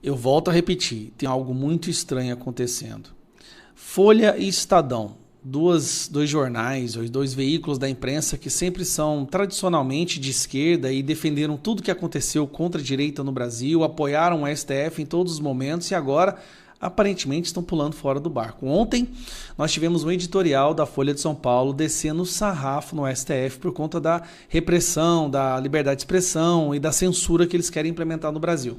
Eu volto a repetir, tem algo muito estranho acontecendo. Folha e Estadão, dois jornais, dois veículos da imprensa que sempre são tradicionalmente de esquerda e defenderam tudo que aconteceu contra a direita no Brasil, apoiaram o STF em todos os momentos e agora aparentemente estão pulando fora do barco. Ontem nós tivemos um editorial da Folha de São Paulo descendo o sarrafo no STF por conta da repressão, da liberdade de expressão e da censura que eles querem implementar no Brasil.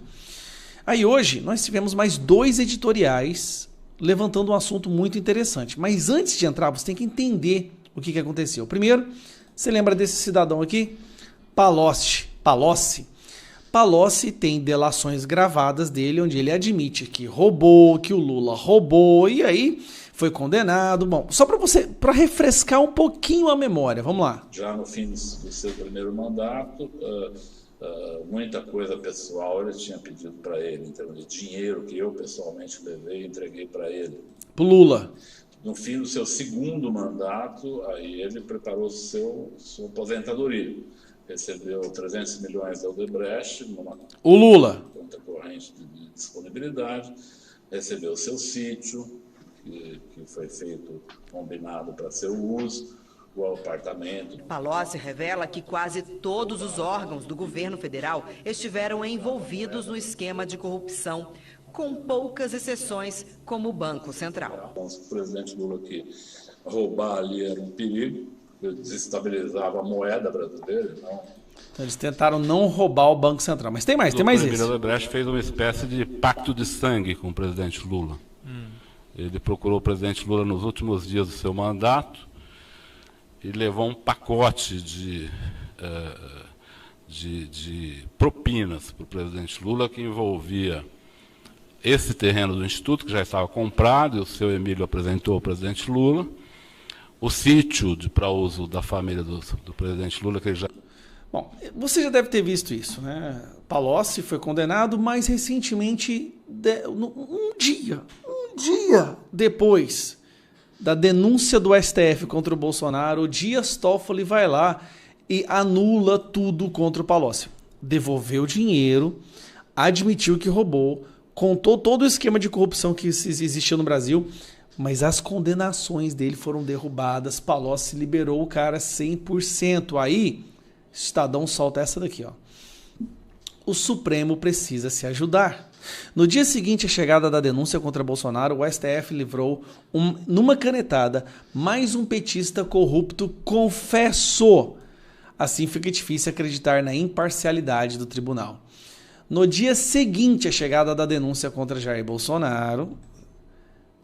Aí hoje nós tivemos mais 2 editoriais levantando um assunto muito interessante. Mas antes de entrar, você tem que entender o que aconteceu. Primeiro, você lembra desse cidadão aqui? Palocci. Palocci tem delações gravadas dele, onde ele admite que roubou, que o Lula roubou, e aí foi condenado. Bom, só para refrescar um pouquinho a memória, vamos lá. Já no fim do seu primeiro mandato, muita coisa pessoal ele tinha pedido para ele, em termos de dinheiro que eu pessoalmente levei e entreguei para ele. Pro Lula. No fim do seu segundo mandato, aí ele preparou sua aposentadoria. Recebeu 300 milhões da Odebrecht, numa conta corrente de disponibilidade, recebeu seu sítio, que foi feito, combinado para seu uso, o apartamento. Palocci revela que quase todos os órgãos do governo federal estiveram envolvidos no esquema de corrupção, com poucas exceções, como o Banco Central. O presidente Lula, que roubar ali era um perigo, desestabilizava a moeda brasileira. Não. Então, eles tentaram não roubar o Banco Central. Mas tem mais esse. O Odebrecht fez uma espécie de pacto de sangue com o presidente Lula. Ele procurou o presidente Lula nos últimos dias do seu mandato e levou um pacote de propinas para o presidente Lula, que envolvia esse terreno do Instituto, que já estava comprado, e o seu Emílio apresentou ao presidente Lula, o sítio para uso da família do presidente Lula, que ele já... Bom, você já deve ter visto isso, né? Palocci foi condenado, mas recentemente, um dia depois da denúncia do STF contra o Bolsonaro, o Dias Toffoli vai lá e anula tudo contra o Palocci. Devolveu o dinheiro, admitiu que roubou, contou todo o esquema de corrupção que existia no Brasil, mas as condenações dele foram derrubadas. Palocci liberou o cara 100%. Aí, o Estadão solta essa daqui, ó. O Supremo precisa se ajudar. No dia seguinte à chegada da denúncia contra Bolsonaro, o STF livrou, numa canetada, mais um petista corrupto confesso. Assim fica difícil acreditar na imparcialidade do tribunal. No dia seguinte à chegada da denúncia contra Jair Bolsonaro...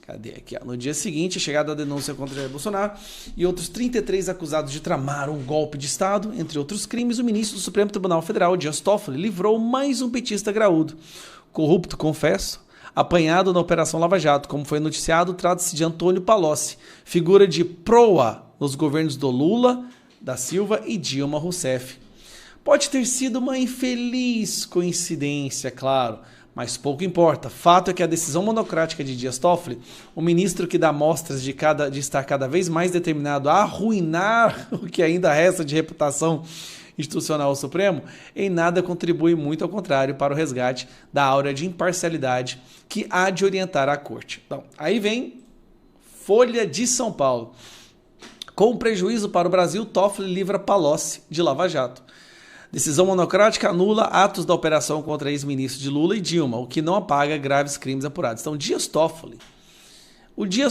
Cadê aqui? No dia seguinte, a chegada da denúncia contra Jair Bolsonaro e outros 33 acusados de tramar um golpe de Estado, entre outros crimes, o ministro do Supremo Tribunal Federal, Dias Toffoli, livrou mais um petista graúdo. Corrupto, confesso, apanhado na Operação Lava Jato, como foi noticiado, trata-se de Antônio Palocci, figura de proa nos governos do Lula, da Silva e Dilma Rousseff. Pode ter sido uma infeliz coincidência, claro, mas pouco importa. Fato é que a decisão monocrática de Dias Toffoli, o ministro que dá mostras de estar cada vez mais determinado a arruinar o que ainda resta de reputação institucional ao Supremo, em nada contribui, muito ao contrário, para o resgate da aura de imparcialidade que há de orientar a corte. Então, aí vem Folha de São Paulo. Com prejuízo para o Brasil, Toffoli livra Palocci de Lava Jato. Decisão monocrática anula atos da operação contra ex-ministros de Lula e Dilma, o que não apaga graves crimes apurados. Então, o Dias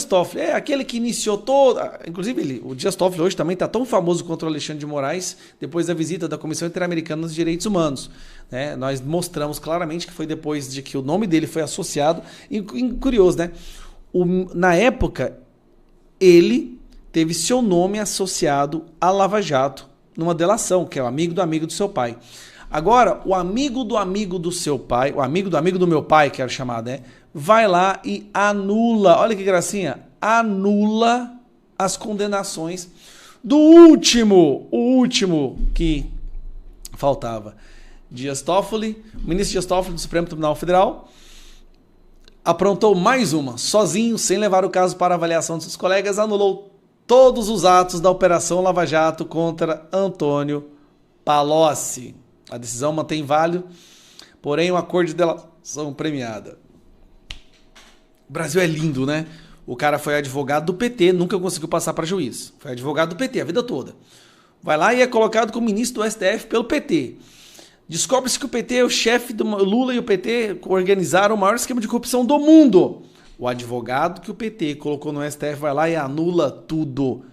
Toffoli é aquele que iniciou toda... Inclusive, o Dias Toffoli hoje também está tão famoso contra o Alexandre de Moraes, depois da visita da Comissão Interamericana dos Direitos Humanos. Né? Nós mostramos claramente que foi depois de que o nome dele foi associado. E curioso, né? Na época, ele teve seu nome associado a Lava Jato, numa delação, que é o amigo do seu pai. Agora, o amigo do seu pai, o amigo do meu pai, quero chamar, né? Vai lá e anula, olha que gracinha, anula as condenações do último que faltava. Dias Toffoli, o ministro Dias Toffoli do Supremo Tribunal Federal, aprontou mais uma, sozinho, sem levar o caso para avaliação de seus colegas, anulou todos os atos da Operação Lava Jato contra Antônio Palocci. A decisão mantém válido, porém o acordo Ação premiada. O Brasil é lindo, né? O cara foi advogado do PT, nunca conseguiu passar para juiz. Foi advogado do PT a vida toda. Vai lá e é colocado como ministro do STF pelo PT. Descobre-se que o PT é o chefe do Lula, e o PT organizaram o maior esquema de corrupção do mundo. O advogado que o PT colocou no STF vai lá e anula tudo.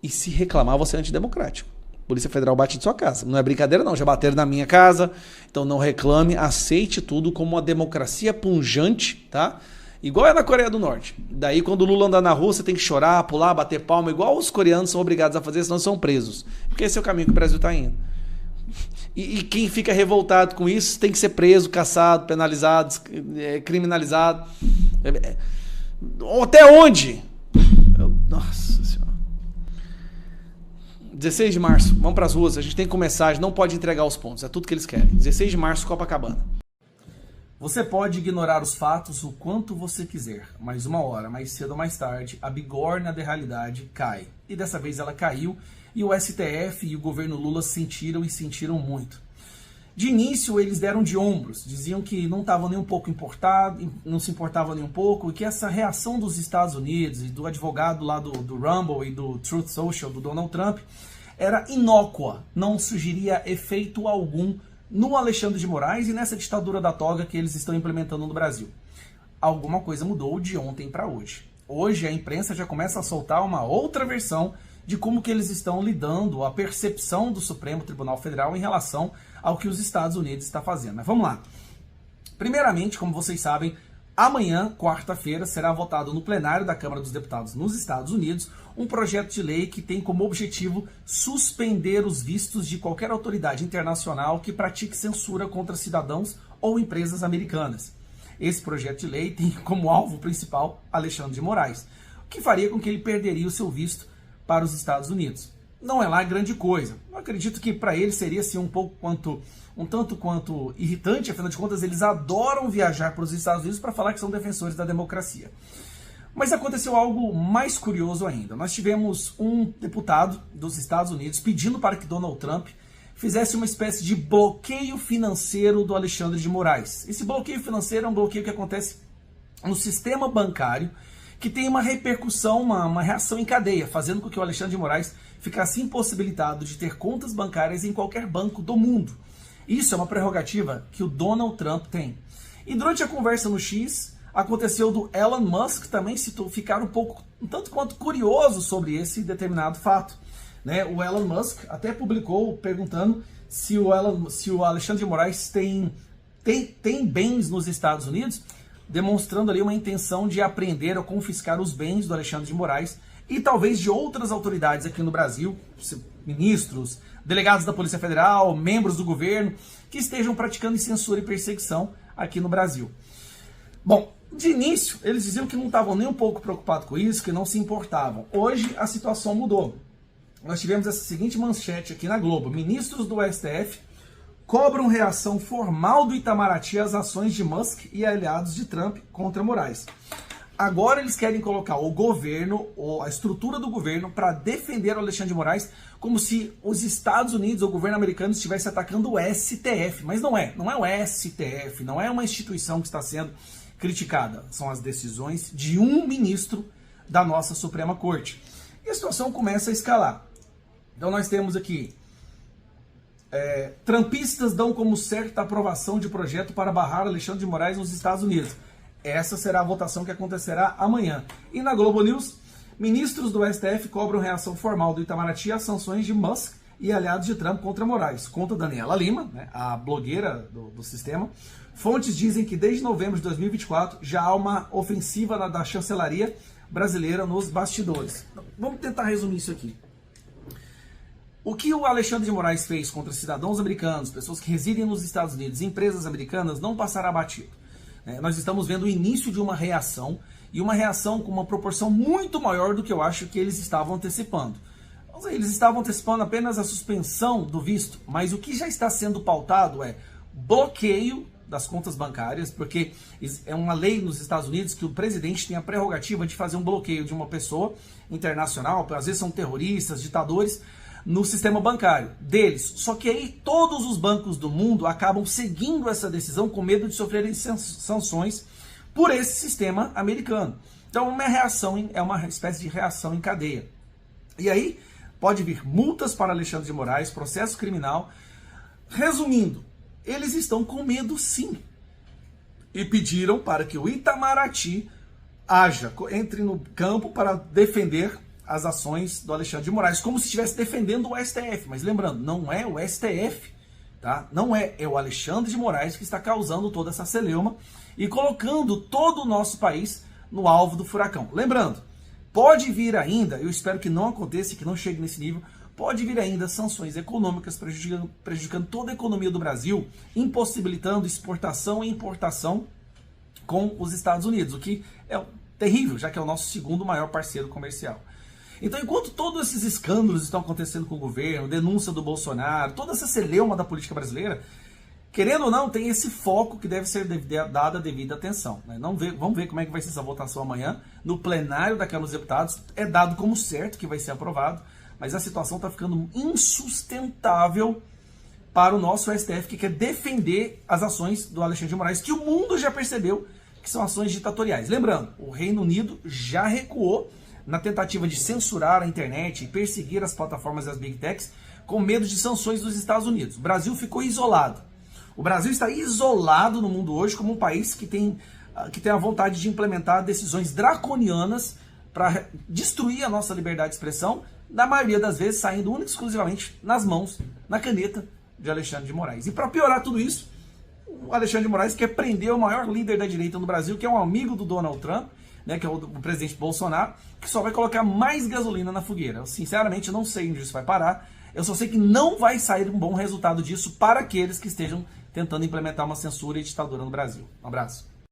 E se reclamar, você é antidemocrático. Polícia Federal bate em sua casa. Não é brincadeira não, já bateram na minha casa. Então não reclame, aceite tudo como uma democracia punjante, tá? Igual é na Coreia do Norte. Daí quando o Lula andar na rua, você tem que chorar, pular, bater palma, igual os coreanos são obrigados a fazer, senão são presos. Porque esse é o caminho que o Brasil está indo. E quem fica revoltado com isso tem que ser preso, caçado, penalizado, criminalizado. Até onde? Nossa Senhora. 16 de março, vamos para as ruas. A gente tem com mensagem, não pode entregar os pontos. É tudo que eles querem. 16 de março, Copacabana. Você pode ignorar os fatos o quanto você quiser, mas uma hora, mais cedo ou mais tarde, a bigorna da realidade cai. E dessa vez ela caiu, e o STF e o governo Lula sentiram e sentiram muito. De início eles deram de ombros, diziam que não estavam nem um pouco importados, não se importavam nem um pouco, e que essa reação dos Estados Unidos e do advogado lá do Rumble e do Truth Social, do Donald Trump, era inócua, não surgiria efeito algum no Alexandre de Moraes e nessa ditadura da toga que eles estão implementando no Brasil. Alguma coisa mudou de ontem para hoje. Hoje a imprensa já começa a soltar uma outra versão de como que eles estão lidando, a percepção do Supremo Tribunal Federal em relação ao que os Estados Unidos está fazendo. Mas vamos lá. Primeiramente, como vocês sabem, amanhã, quarta-feira, será votado no plenário da Câmara dos Deputados nos Estados Unidos um projeto de lei que tem como objetivo suspender os vistos de qualquer autoridade internacional que pratique censura contra cidadãos ou empresas americanas. Esse projeto de lei tem como alvo principal Alexandre de Moraes, o que faria com que ele perderia o seu visto para os Estados Unidos. Não é lá grande coisa. Eu acredito que para ele seria assim, um tanto quanto irritante, afinal de contas eles adoram viajar para os Estados Unidos para falar que são defensores da democracia. Mas aconteceu algo mais curioso ainda. Nós tivemos um deputado dos Estados Unidos pedindo para que Donald Trump fizesse uma espécie de bloqueio financeiro do Alexandre de Moraes. Esse bloqueio financeiro é um bloqueio que acontece no sistema bancário, que tem uma repercussão, uma reação em cadeia, fazendo com que o Alexandre de Moraes ficasse impossibilitado de ter contas bancárias em qualquer banco do mundo. Isso é uma prerrogativa que o Donald Trump tem. E durante a conversa no X, aconteceu do Elon Musk também ficar um tanto quanto curioso sobre esse determinado fato. Né? O Elon Musk até publicou perguntando se o Alexandre de Moraes tem bens nos Estados Unidos, demonstrando ali uma intenção de apreender ou confiscar os bens do Alexandre de Moraes e talvez de outras autoridades aqui no Brasil, ministros, delegados da Polícia Federal, membros do governo, que estejam praticando censura e perseguição aqui no Brasil. Bom, de início, eles diziam que não estavam nem um pouco preocupados com isso, que não se importavam. Hoje, a situação mudou. Nós tivemos essa seguinte manchete aqui na Globo. Ministros do STF cobram reação formal do Itamaraty às ações de Musk e aliados de Trump contra Moraes. Agora eles querem colocar o governo, ou a estrutura do governo, para defender o Alexandre de Moraes, como se os Estados Unidos, ou o governo americano, estivesse atacando o STF. Mas não é o STF, não é uma instituição que está sendo criticada. São as decisões de um ministro da nossa Suprema Corte. E a situação começa a escalar. Então nós temos aqui, trumpistas dão como certa a aprovação de projeto para barrar Alexandre de Moraes nos Estados Unidos. Essa será a votação que acontecerá amanhã. E na Globo News, ministros do STF cobram reação formal do Itamaraty às sanções de Musk e aliados de Trump contra Moraes. Conta Daniela Lima, né, a blogueira do sistema. Fontes dizem que desde novembro de 2024 já há uma ofensiva da chancelaria brasileira nos bastidores. Então, vamos tentar resumir isso aqui. O que o Alexandre de Moraes fez contra cidadãos americanos, pessoas que residem nos Estados Unidos, empresas americanas, não passará batido. Nós estamos vendo o início de uma reação, e uma reação com uma proporção muito maior do que eu acho que eles estavam antecipando. Eles estavam antecipando apenas a suspensão do visto, mas o que já está sendo pautado é bloqueio das contas bancárias, porque é uma lei nos Estados Unidos que o presidente tem a prerrogativa de fazer um bloqueio de uma pessoa internacional, às vezes são terroristas, ditadores, no sistema bancário deles. Só que aí todos os bancos do mundo acabam seguindo essa decisão com medo de sofrerem sanções por esse sistema americano. Então é uma espécie de reação em cadeia. E aí pode vir multas para Alexandre de Moraes, processo criminal. Resumindo, eles estão com medo sim. E pediram para que o Itamaraty entre no campo para defender as ações do Alexandre de Moraes, como se estivesse defendendo o STF. Mas lembrando, não é o STF, tá? Não é o Alexandre de Moraes que está causando toda essa celeuma e colocando todo o nosso país no alvo do furacão. Lembrando, pode vir ainda, eu espero que não aconteça, que não chegue nesse nível, pode vir ainda sanções econômicas prejudicando toda a economia do Brasil, impossibilitando exportação e importação com os Estados Unidos, o que é terrível, já que é o nosso segundo maior parceiro comercial. Então, enquanto todos esses escândalos estão acontecendo com o governo, denúncia do Bolsonaro, toda essa celeuma da política brasileira, querendo ou não, tem esse foco que deve ser dada a devida atenção. Né? Vamos ver como é que vai ser essa votação amanhã. No plenário da Câmara dos Deputados, é dado como certo que vai ser aprovado, mas a situação está ficando insustentável para o nosso STF, que quer defender as ações do Alexandre de Moraes, que o mundo já percebeu que são ações ditatoriais. Lembrando, o Reino Unido já recuou na tentativa de censurar a internet e perseguir as plataformas das Big Techs com medo de sanções dos Estados Unidos. O Brasil ficou isolado. O Brasil está isolado no mundo hoje como um país que tem a vontade de implementar decisões draconianas para destruir a nossa liberdade de expressão, na maioria das vezes saindo única e exclusivamente nas mãos, na caneta de Alexandre de Moraes. E para piorar tudo isso, o Alexandre de Moraes quer prender o maior líder da direita no Brasil, que é um amigo do Donald Trump, né, que é o presidente Bolsonaro, que só vai colocar mais gasolina na fogueira. Eu, sinceramente, não sei onde isso vai parar. Eu só sei que não vai sair um bom resultado disso para aqueles que estejam tentando implementar uma censura e ditadura no Brasil. Um abraço.